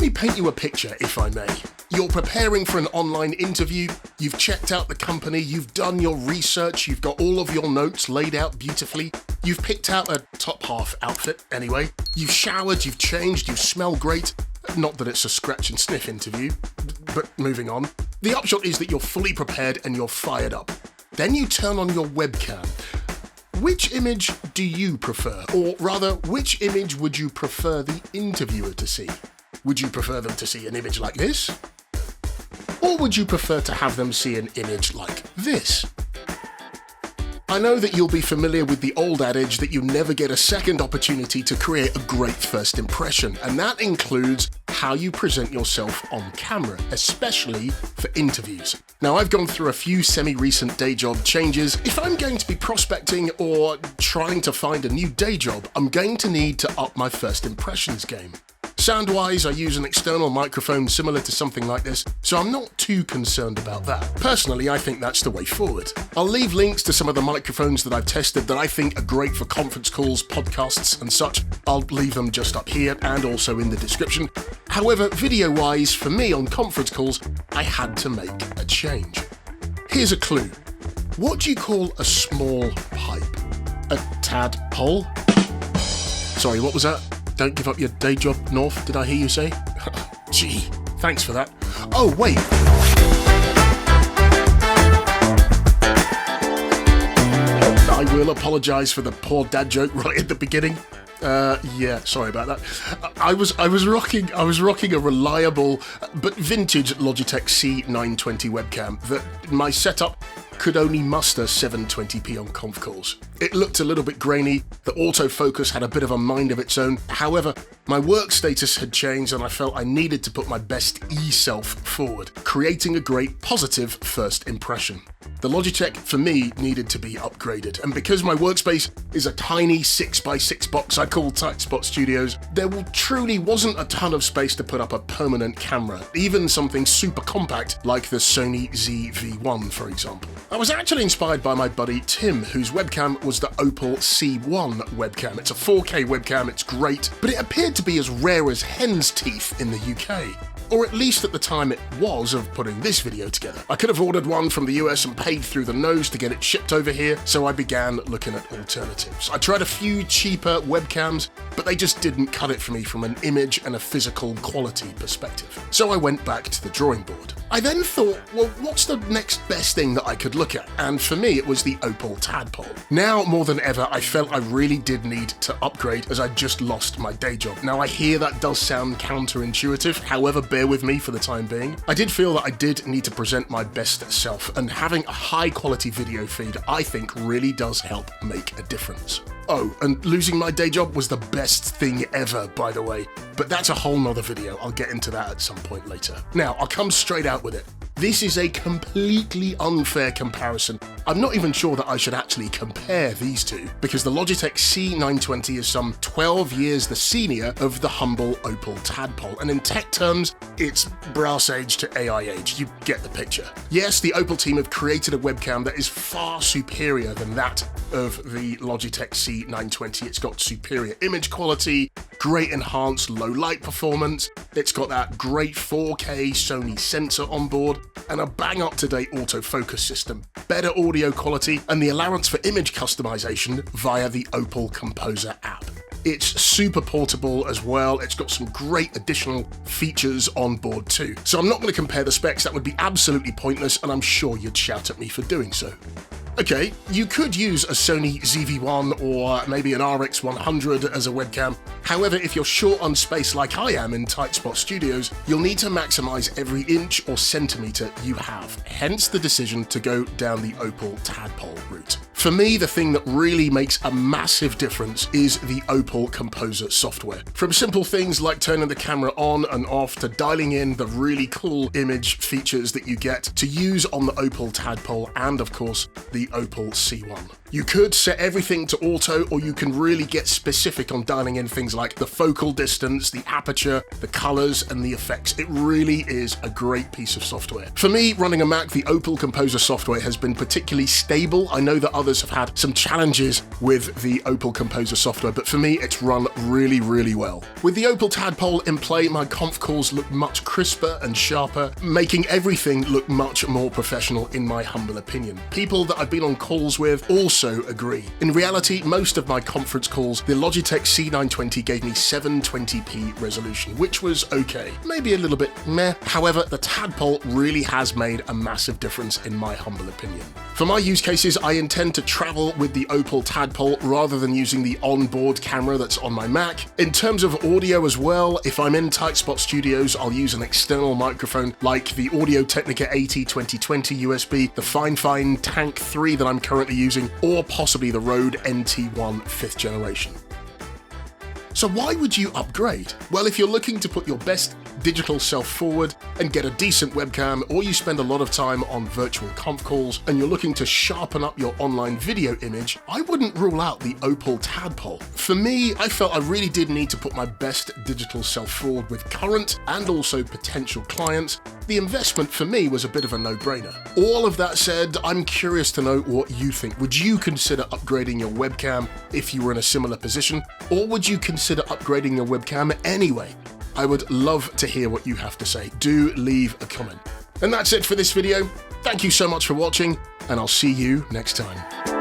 me paint you a picture, if I may. You're preparing for an online interview, you've checked out the company, you've done your research, you've got all of your notes laid out beautifully, you've picked out a top half outfit anyway, you've showered, you've changed, you smell great. Not that it's a scratch and sniff interview, but moving on. The upshot is that you're fully prepared and you're fired up. Then you turn on your webcam. Which image do you prefer? Or rather, which image would you prefer the interviewer to see? Would you prefer them to see an image like this? Or would you prefer to have them see an image like this? I know that you'll be familiar with the old adage that you never get a second opportunity to create a great first impression, and that includes how you present yourself on camera, especially for interviews. Now, I've gone through a few semi-recent day job changes. If I'm going to be prospecting or trying to find a new day job, I'm going to need to up my first impressions game. Sound-wise, I use an external microphone similar to something like this, so I'm not too concerned about that. Personally, I think that's the way forward. I'll leave links to some of the microphones that I've tested that I think are great for conference calls, podcasts and such. I'll leave them just up here and also in the description. However, video-wise, for me on conference calls, I had to make a change. Here's a clue. What do you call a small pipe? A tadpole? Sorry, what was that? Don't give up your day job, Norf, did I hear you say? Gee, thanks for that. Oh, wait. I will apologise for the poor dad joke right at the beginning. Yeah, sorry about that. I was rocking a reliable but vintage Logitech C920 webcam that my setup could only muster 720p on conf calls. It looked a little bit grainy, the autofocus had a bit of a mind of its own. However, my work status had changed and I felt I needed to put my best self forward, creating a great positive first impression. The Logitech, for me, needed to be upgraded, and because my workspace is a tiny 6x6 box I call Tight Spot Studios, there truly wasn't a ton of space to put up a permanent camera, even something super compact like the Sony ZV-1, for example. I was actually inspired by my buddy Tim, whose webcam was the Opal C1 webcam. It's a 4K webcam, it's great, but it appeared to be as rare as hen's teeth in the UK. Or at least at the time it was of putting this video together. I could have ordered one from the US and paid through the nose to get it shipped over here, so I began looking at alternatives. I tried a few cheaper webcams, but they just didn't cut it for me from an image and a physical quality perspective. So I went back to the drawing board. I then thought, well, what's the next best thing that I could look at? And for me, it was the Opal Tadpole. Now, more than ever, I felt I really did need to upgrade as I just lost my day job. Now, I hear that does sound counterintuitive, however, bear with me for the time being. I did feel that I did need to present my best self, and having a high quality video feed, I think, really does help make a difference. Oh, and losing my day job was the best thing ever, by the way. But that's a whole nother video, I'll get into that at some point later. Now, I'll come straight out with it. This is a completely unfair comparison. I'm not even sure that I should actually compare these two, because the Logitech C920 is some 12 years the senior of the humble Opal Tadpole, and in tech terms, it's brass age to AI age. You get the picture. Yes, the Opal team have created a webcam that is far superior than that of the Logitech C920. It's got superior image quality, great enhanced low light performance, it's got that great 4K Sony sensor on board, and a bang up to date autofocus system, better audio quality, and the allowance for image customization via the Opal Composer app. It's super portable as well, it's got some great additional features on board too. So I'm not going to compare the specs, that would be absolutely pointless, and I'm sure you'd shout at me for doing so. Okay, you could use a Sony ZV-1 or maybe an RX100 as a webcam. However, if you're short on space like I am in Tight Spot Studios, you'll need to maximize every inch or centimeter you have. Hence the decision to go down the Opal Tadpole route. For me, the thing that really makes a massive difference is the Opal Composer software. From simple things like turning the camera on and off to dialing in the really cool image features that you get to use on the Opal Tadpole and, of course, the Opal C1. You could set everything to auto, or you can really get specific on dialing in things like the focal distance, the aperture, the colors, and the effects. It really is a great piece of software. For me, running a Mac, the Opal Composer software has been particularly stable. I know that others have had some challenges with the Opal Composer software, but for me, it's run really, really well. With the Opal Tadpole in play, my conf calls look much crisper and sharper, making everything look much more professional in my humble opinion. People that I've been on calls with also agree. In reality, most of my conference calls, the Logitech C920 gave me 720p resolution, which was okay. Maybe a little bit meh. However, the Tadpole really has made a massive difference in my humble opinion. For my use cases, I intend to travel with the Opal Tadpole rather than using the onboard camera that's on my Mac. In terms of audio as well, if I'm in tight spot studios, I'll use an external microphone like the Audio-Technica AT2020 USB, the Fine Tank 3 that I'm currently using, or possibly the Rode NT1 5th generation. So why would you upgrade? Well, if you're looking to put your best digital self forward and get a decent webcam, or you spend a lot of time on virtual conf calls and you're looking to sharpen up your online video image, I wouldn't rule out the Opal Tadpole. For me, I felt I really did need to put my best digital self forward with current and also potential clients. The investment for me was a bit of a no-brainer. All of that said, I'm curious to know what you think. Would you consider upgrading your webcam if you were in a similar position, or would you consider upgrading your webcam anyway? I would love to hear what you have to say. Do leave a comment. And that's it for this video. Thank you so much for watching, and I'll see you next time.